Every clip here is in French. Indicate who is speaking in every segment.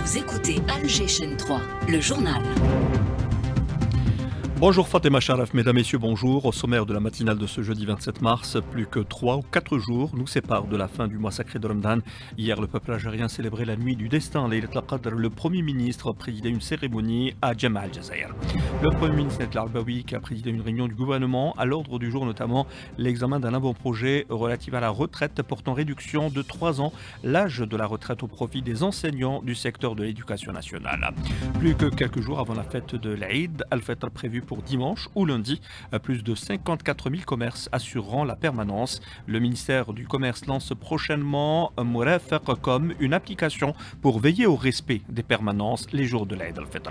Speaker 1: Vous écoutez Alger Chaîne 3, le journal.
Speaker 2: Bonjour Fatima Sharaf, mesdames, messieurs, bonjour. Au sommaire de la matinale de ce jeudi 27 mars, plus que 3 ou 4 jours nous séparent de la fin du mois sacré de Ramadan. Hier, le peuple algérien célébrait la nuit du destin. Laylat al-Qadr, le Premier ministre présidait une cérémonie à Jama al-Jazair. Le Premier ministre Nadel Al-Arbaoui qui a présidé une réunion du gouvernement, à l'ordre du jour notamment l'examen d'un avant-projet relatif à la retraite portant réduction de 3 ans l'âge de la retraite au profit des enseignants du secteur de l'éducation nationale. Plus que quelques jours avant la fête de l'Aïd al-Fitr prévue pour dimanche ou lundi, plus de 54 000 commerces assureront la permanence. Le ministère du Commerce lance prochainement Murafiq.com, une application pour veiller au respect des permanences les jours de l'Aïd al-Fitr.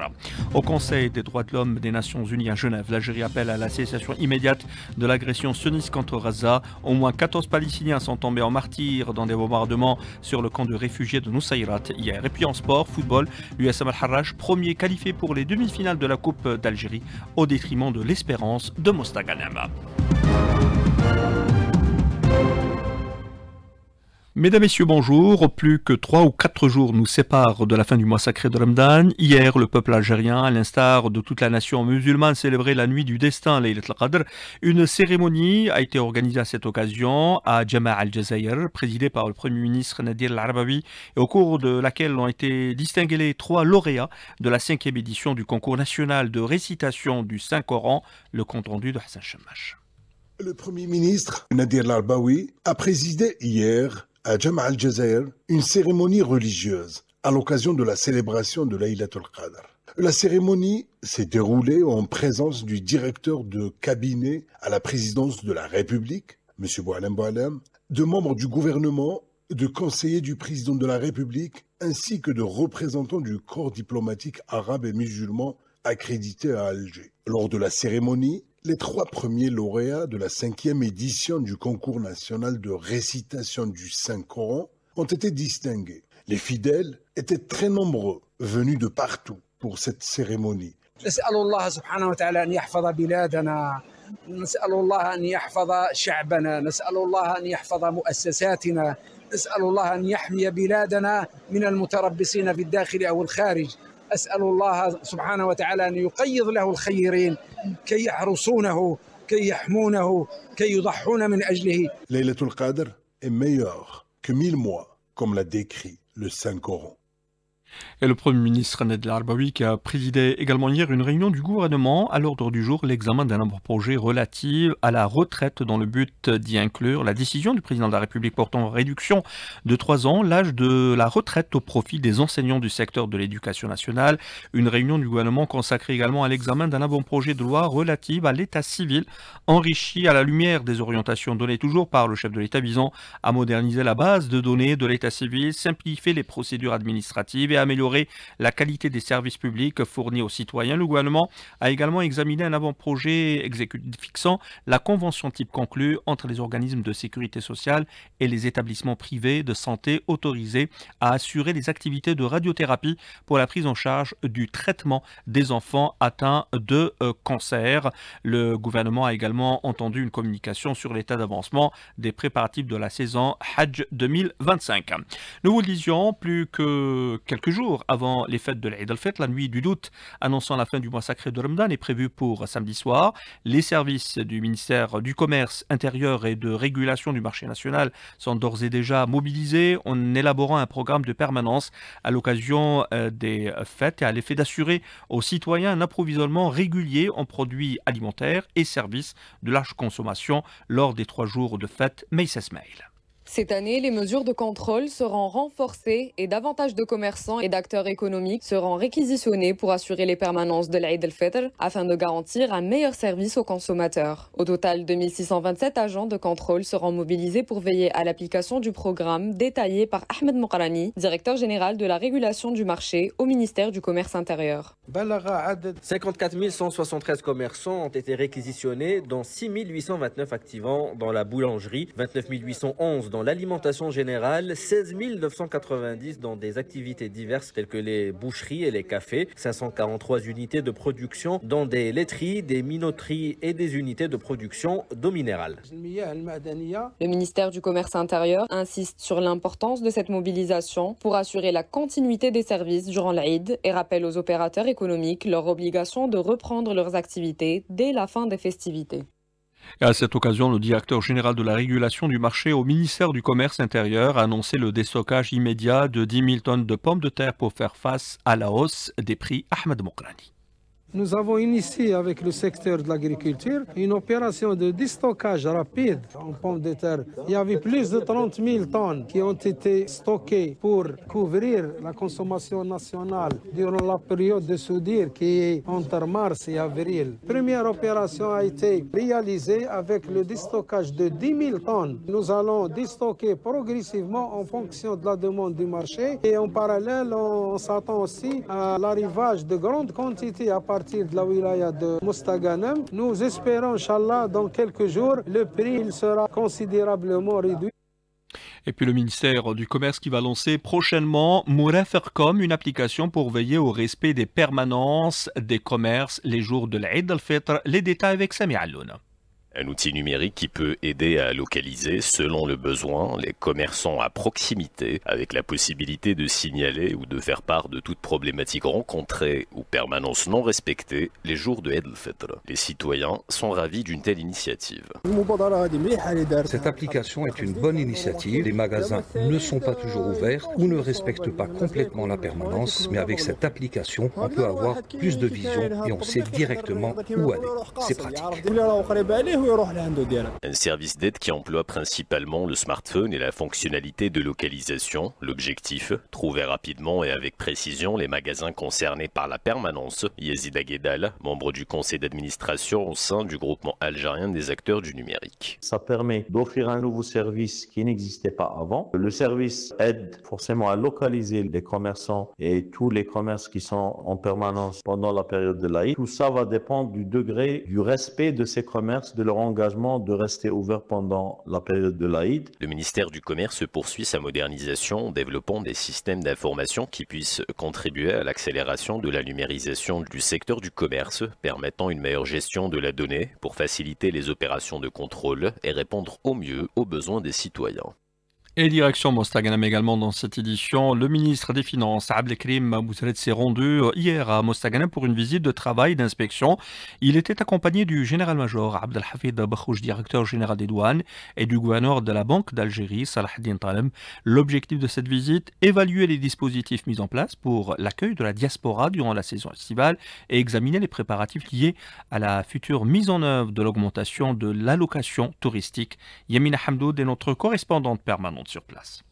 Speaker 2: Au Conseil des droits de l'homme des Nations Unies à Genève, l'Algérie appelle à la cessation immédiate de l'agression sioniste contre Gaza. Au moins 14 Palestiniens sont tombés en martyrs dans des bombardements sur le camp de réfugiés de Nusayrat hier. Et puis en sport, football, l'USM Al-Harrach, premier qualifié pour les demi-finales de la Coupe d'Algérie au détriment de l'espérance de Mostaganem. Mesdames, Messieurs, bonjour. Plus que 3 ou 4 jours nous séparent de la fin du mois sacré de Ramadan. Hier, le peuple algérien, à l'instar de toute la nation musulmane, célébrait la nuit du destin, Laylat al-Qadr. Une cérémonie a été organisée à cette occasion à Jama al-Jazair, présidée par le Premier ministre Nadel Al-Arbaoui, et au cours de laquelle ont été distingués les 3 lauréats de la 5e édition du concours national de récitation du Saint-Coran, le compte-rendu de Hassan Chamash.
Speaker 3: Le Premier ministre Nadel Al-Arbaoui a présidé hier à Jama al-Jazair une cérémonie religieuse à l'occasion de la célébration de Laylat al-Qadr. La cérémonie s'est déroulée en présence du directeur de cabinet à la présidence de la République, M. Boualem Boualem, de membres du gouvernement, de conseillers du président de la République, ainsi que de représentants du corps diplomatique arabe et musulman accrédité à Alger. Lors de la cérémonie, les 3 premiers lauréats de la 5e édition du concours national de récitation du Saint-Coran ont été distingués. Les fidèles étaient très nombreux, venus de partout pour cette cérémonie.
Speaker 4: نسأل الله سبحانه وتعالى أن يحفظ بلادنا، نسأل الله أن يحفظ شعبنا، نسأل الله أن يحفظ مؤسساتنا، نسأل الله أن يحمي بلادنا من المتربصين في الداخل أو الخارج. أسأل الله سبحانه وتعالى أن يقيض له الخيرين كي يحرسونه كي يحمونه كي يضحون من أجله.
Speaker 3: Laylat al-Qadr est meilleur que 1000 mois, comme l'a décrit le Saint-Coran.
Speaker 2: Et le Premier ministre Nadel Al-Arbaoui qui a présidé également hier une réunion du gouvernement à l'ordre du jour l'examen d'un avant-projet relatif à la retraite dans le but d'y inclure la décision du président de la République portant réduction de 3 ans l'âge de la retraite au profit des enseignants du secteur de l'éducation nationale. Une réunion du gouvernement consacrée également à l'examen d'un avant-projet de loi relative à l'état civil enrichi à la lumière des orientations données toujours par le chef de l'État visant à moderniser la base de données de l'état civil, simplifier les procédures administratives et améliorer la qualité des services publics fournis aux citoyens. Le gouvernement a également examiné un avant-projet exécutif fixant la convention type conclue entre les organismes de sécurité sociale et les établissements privés de santé autorisés à assurer les activités de radiothérapie pour la prise en charge du traitement des enfants atteints de cancer. Le gouvernement a également entendu une communication sur l'état d'avancement des préparatifs de la saison Hajj 2025. Nous vous le disions, plus que quelques jours avant les fêtes de l'Aïd al-Fitr, la nuit du doute annonçant la fin du mois sacré de Ramadan est prévue pour samedi soir. Les services du ministère du Commerce intérieur et de régulation du marché national sont d'ores et déjà mobilisés en élaborant un programme de permanence à l'occasion des fêtes et à l'effet d'assurer aux citoyens un approvisionnement régulier en produits alimentaires et services de large consommation lors des 3 jours de fête Meïs Esmaïl.
Speaker 5: Cette année, les mesures de contrôle seront renforcées et davantage de commerçants et d'acteurs économiques seront réquisitionnés pour assurer les permanences de l'Aïd al-Fitr afin de garantir un meilleur service aux consommateurs. Au total, 2627 agents de contrôle seront mobilisés pour veiller à l'application du programme détaillé par Ahmed Moukarani, directeur général de la régulation du marché au ministère du Commerce intérieur.
Speaker 6: 54 173 commerçants ont été réquisitionnés, dont 6 829 activants dans la boulangerie, 29 811 dans dans l'alimentation générale, 16 990 dans des activités diverses telles que les boucheries et les cafés, 543 unités de production dans des laiteries, des minoteries et des unités de production d'eau minérale.
Speaker 5: Le ministère du Commerce intérieur insiste sur l'importance de cette mobilisation pour assurer la continuité des services durant l'Aïd et rappelle aux opérateurs économiques leur obligation de reprendre leurs activités dès la fin des festivités.
Speaker 2: Et à cette occasion, le directeur général de la régulation du marché au ministère du Commerce intérieur a annoncé le déstockage immédiat de 10 000 tonnes de pommes de terre pour faire face à la hausse des prix. Ahmed Mokrani.
Speaker 7: Nous avons initié avec le secteur de l'agriculture une opération de déstockage rapide en pommes de terre. Il y avait plus de 30 000 tonnes qui ont été stockées pour couvrir la consommation nationale durant la période de soudure qui est entre mars et avril. Première opération a été réalisée avec le déstockage de 10 000 tonnes. Nous allons déstocker progressivement en fonction de la demande du marché et en parallèle, on s'attend aussi à l'arrivage de grandes quantités à partir de la wilaya de Mostaganem. Nous espérons, Inch'Allah, dans quelques jours, le prix il sera considérablement réduit.
Speaker 2: Et puis le ministère du Commerce qui va lancer prochainement Mourafercom, une application pour veiller au respect des permanences des commerces les jours de l'Eid al-Fitr. Les détails avec Sami Allouna.
Speaker 8: Un outil numérique qui peut aider à localiser, selon le besoin, les commerçants à proximité, avec la possibilité de signaler ou de faire part de toute problématique rencontrée ou permanence non respectée les jours de Eid al-Fitr. Les citoyens sont ravis d'une telle initiative.
Speaker 9: Cette application est une bonne initiative. Les magasins ne sont pas toujours ouverts ou ne respectent pas complètement la permanence, mais avec cette application, on peut avoir plus de vision et on sait directement où aller. C'est pratique.
Speaker 8: Un service d'aide qui emploie principalement le smartphone et la fonctionnalité de localisation. L'objectif, trouver rapidement et avec précision les magasins concernés par la permanence. Yazid Aguedal, membre du conseil d'administration au sein du groupement algérien des acteurs du numérique.
Speaker 10: Ça permet d'offrir un nouveau service qui n'existait pas avant. Le service aide forcément à localiser les commerçants et tous les commerces qui sont en permanence pendant la période de l'Aïd. Tout ça va dépendre du degré du respect de ces commerces, de leur engagement de rester ouvert pendant la période de l'Aïd.
Speaker 8: Le ministère du Commerce poursuit sa modernisation en développant des systèmes d'information qui puissent contribuer à l'accélération de la numérisation du secteur du commerce, permettant une meilleure gestion de la donnée pour faciliter les opérations de contrôle et répondre au mieux aux besoins des citoyens.
Speaker 2: Et direction Mostaganem également dans cette édition. Le ministre des Finances, Abdelkrim Bouzred, s'est rendu hier à Mostaganem pour une visite de travail d'inspection. Il était accompagné du général-major Abdelhafid Bakhouch, directeur général des douanes, et du gouverneur de la Banque d'Algérie, Salahdin Talem. L'objectif de cette visite, évaluer les dispositifs mis en place pour l'accueil de la diaspora durant la saison estivale et examiner les préparatifs liés à la future mise en œuvre de l'augmentation de l'allocation touristique. Yamina Hamdoud est notre correspondante permanente sur place.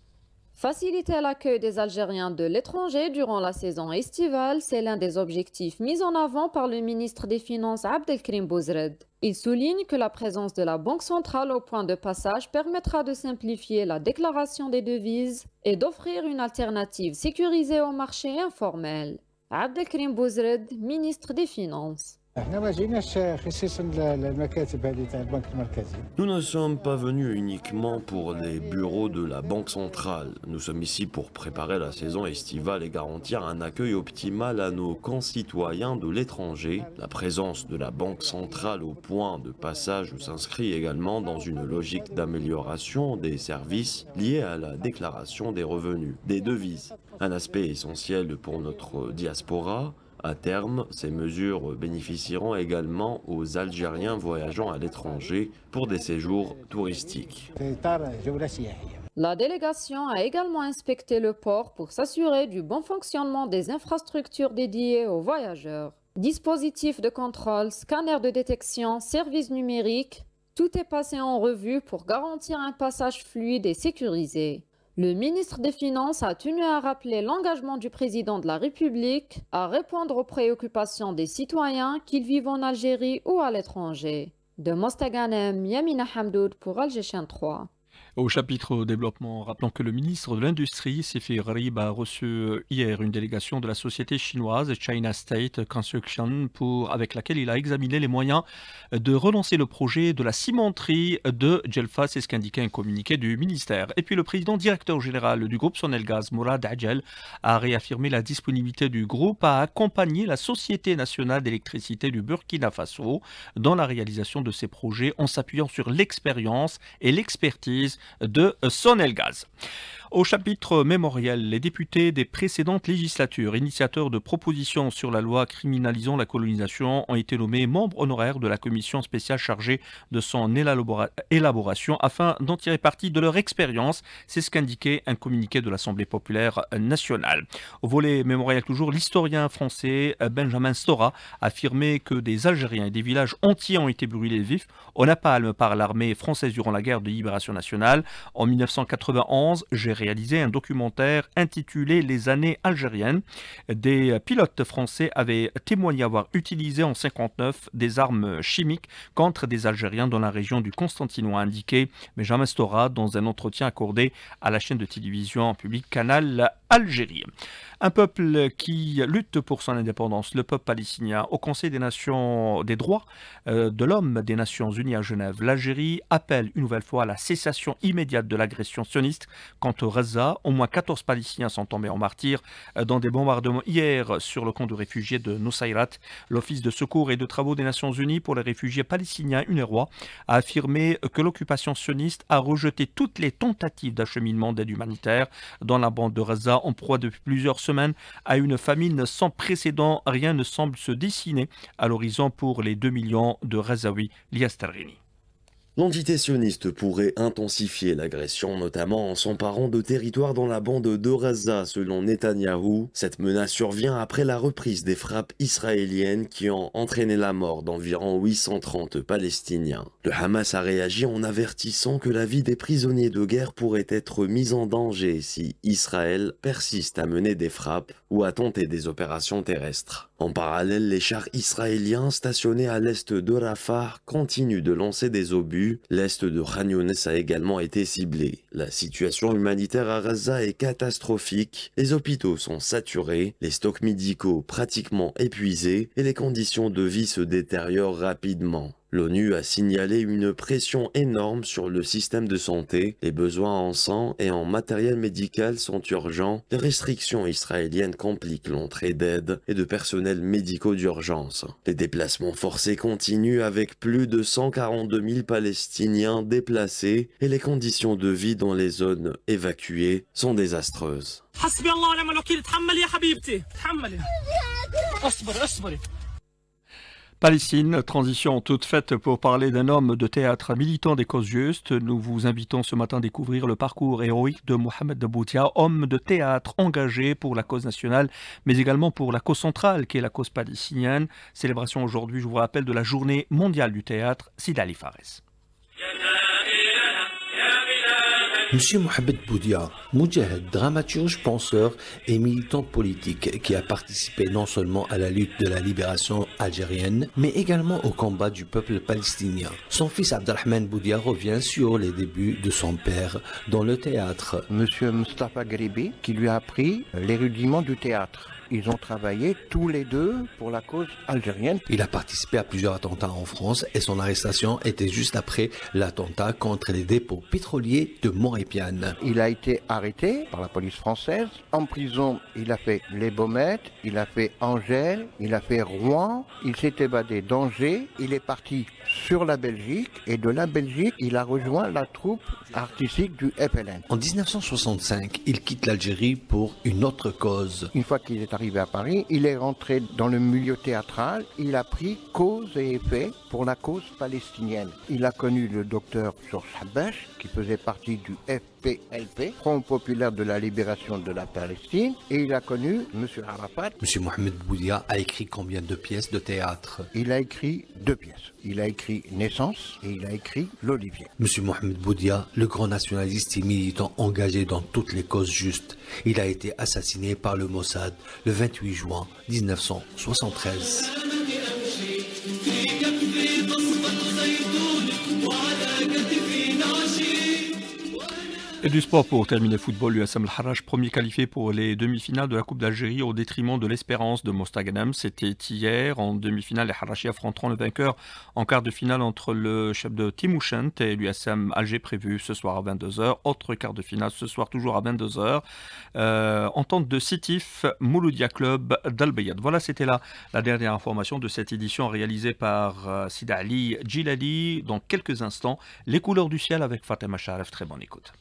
Speaker 11: Faciliter l'accueil des Algériens de l'étranger durant la saison estivale, c'est l'un des objectifs mis en avant par le ministre des Finances Abdelkrim Bouzred. Il souligne que la présence de la Banque centrale au point de passage permettra de simplifier la déclaration des devises et d'offrir une alternative sécurisée au marché informel. Abdelkrim Bouzred, ministre des Finances.
Speaker 12: Nous ne sommes pas venus uniquement pour les bureaux de la Banque centrale. Nous sommes ici pour préparer la saison estivale et garantir un accueil optimal à nos concitoyens de l'étranger. La présence de la Banque centrale au point de passage s'inscrit également dans une logique d'amélioration des services liés à la déclaration des revenus, des devises. Un aspect essentiel pour notre diaspora. À terme, ces mesures bénéficieront également aux Algériens voyageant à l'étranger pour des séjours touristiques.
Speaker 11: La délégation a également inspecté le port pour s'assurer du bon fonctionnement des infrastructures dédiées aux voyageurs. Dispositifs de contrôle, scanners de détection, services numériques, tout est passé en revue pour garantir un passage fluide et sécurisé. Le ministre des Finances a tenu à rappeler l'engagement du président de la République à répondre aux préoccupations des citoyens, qu'ils vivent en Algérie ou à l'étranger. De Mostaganem, Yamina Hamdoud pour Alger 3.
Speaker 2: Au chapitre développement, rappelons que le ministre de l'Industrie, Sefi Gharib, a reçu hier une délégation de la société chinoise China State Construction avec laquelle il a examiné les moyens de relancer le projet de la cimenterie de Djelfa, c'est ce qu'indiquait un communiqué du ministère. Et puis le président directeur général du groupe Sonelgaz, Mourad Adjel, a réaffirmé la disponibilité du groupe à accompagner la Société nationale d'électricité du Burkina Faso dans la réalisation de ces projets en s'appuyant sur l'expérience et l'expertise de Sonelgaz. Au chapitre mémoriel, les députés des précédentes législatures, initiateurs de propositions sur la loi criminalisant la colonisation, ont été nommés membres honoraires de la commission spéciale chargée de son élaboration afin d'en tirer parti de leur expérience. C'est ce qu'indiquait un communiqué de l'Assemblée populaire nationale. Au volet mémoriel toujours, l'historien français Benjamin Stora a affirmé que des Algériens et des villages entiers ont été brûlés vifs au napalm par l'armée française durant la guerre de libération nationale. En 1991, j'ai réalisé un documentaire intitulé Les années algériennes. Des pilotes français avaient témoigné avoir utilisé en 1959 des armes chimiques contre des Algériens dans la région du Constantinois, indiqué Benjamin Stora dans un entretien accordé à la chaîne de télévision publique Canal Algérie. Un peuple qui lutte pour son indépendance, le peuple palestinien. Au Conseil des Nations des droits de l'homme des Nations Unies à Genève, l'Algérie appelle une nouvelle fois à la cessation immédiate de l'agression sioniste contre Gaza. Au moins 14 Palestiniens sont tombés en martyrs dans des bombardements hier sur le camp de réfugiés de Nusayrat. L'Office de secours et de travaux des Nations Unies pour les réfugiés palestiniens, UNRWA, a affirmé que l'occupation sioniste a rejeté toutes les tentatives d'acheminement d'aide humanitaire dans la bande de Gaza, en proie depuis plusieurs semaines à une famine sans précédent. Rien ne semble se dessiner à l'horizon pour les 2 millions de Gazaouis. Lias Targhini.
Speaker 12: L'entité sioniste pourrait intensifier l'agression, notamment en s'emparant de territoires dans la bande de Gaza, selon Netanyahou. Cette menace survient après la reprise des frappes israéliennes qui ont entraîné la mort d'environ 830 Palestiniens. Le Hamas a réagi en avertissant que la vie des prisonniers de guerre pourrait être mise en danger si Israël persiste à mener des frappes ou à tenter des opérations terrestres. En parallèle, les chars israéliens stationnés à l'est de Rafah continuent de lancer des obus. L'est de Khan Younes a également été ciblé. La situation humanitaire à Gaza est catastrophique. Les hôpitaux sont saturés, les stocks médicaux pratiquement épuisés et les conditions de vie se détériorent rapidement. L'ONU a signalé une pression énorme sur le système de santé. Les besoins en sang et en matériel médical sont urgents. Les restrictions israéliennes compliquent l'entrée d'aide et de personnel médicaux d'urgence. Les déplacements forcés continuent avec plus de 142 000 Palestiniens déplacés et les conditions de vie dans les zones évacuées sont désastreuses.
Speaker 2: Palestine, transition toute faite pour parler d'un homme de théâtre militant des causes justes. Nous vous invitons ce matin à découvrir le parcours héroïque de Mohamed Boudia, homme de théâtre engagé pour la cause nationale, mais également pour la cause centrale qui est la cause palestinienne. Célébration aujourd'hui, je vous rappelle, de la journée mondiale du théâtre. Sida Ali Fares.
Speaker 13: Monsieur Mohamed Boudia, Moudjahed, dramaturge, penseur et militant politique qui a participé non seulement à la lutte de la libération algérienne, mais également au combat du peuple palestinien. Son fils Abdelrahman Boudia revient sur les débuts de son père dans le théâtre.
Speaker 14: Monsieur Mustafa Gharibi, qui lui a appris les rudiments du théâtre. Ils ont travaillé tous les deux pour la cause algérienne.
Speaker 13: Il a participé à plusieurs attentats en France et son arrestation était juste après l'attentat contre les dépôts pétroliers de Mont-Épiane.
Speaker 14: Il a été arrêté par la police française. En prison, il a fait les Baumettes, il a fait Angers, il a fait Rouen. Il s'est évadé d'Angers. Il est parti sur la Belgique et de la Belgique, il a rejoint la troupe artistique du FLN.
Speaker 13: En 1965, il quitte l'Algérie pour une autre cause.
Speaker 14: Une fois qu'il est arrivé à Paris, il est rentré dans le milieu théâtral. Il a pris cause et effet pour la cause palestinienne. Il a connu le docteur Georges Habash, qui faisait partie du FPLP, Front populaire de la libération de la Palestine, et il a connu M. Arafat.
Speaker 13: M. Mohamed Boudia a écrit combien de pièces de théâtre?
Speaker 14: Il a écrit 2 pièces. Il a écrit Naissance et il a écrit L'Olivier.
Speaker 13: M. Mohamed Boudia, le grand nationaliste et militant engagé dans toutes les causes justes, il a été assassiné par le Mossad le 28 juin 1973.
Speaker 2: Et du sport pour terminer football, l'USM El Harrach, premier qualifié pour les demi-finales de la Coupe d'Algérie au détriment de l'Espérance de Mostaganem. C'était hier. En demi-finale, les Harrachis affronteront le vainqueur en quart de finale entre le chef de Timouchent et l'USM Alger prévu ce soir à 22h. Autre quart de finale ce soir toujours à 22h. Entente de Sétif, Mouloudia Club d'Al-Bayad. Voilà, c'était la dernière information de cette édition réalisée par Sida Ali Djilali. Dans quelques instants, les couleurs du ciel avec Fatima Charef. Très bonne écoute.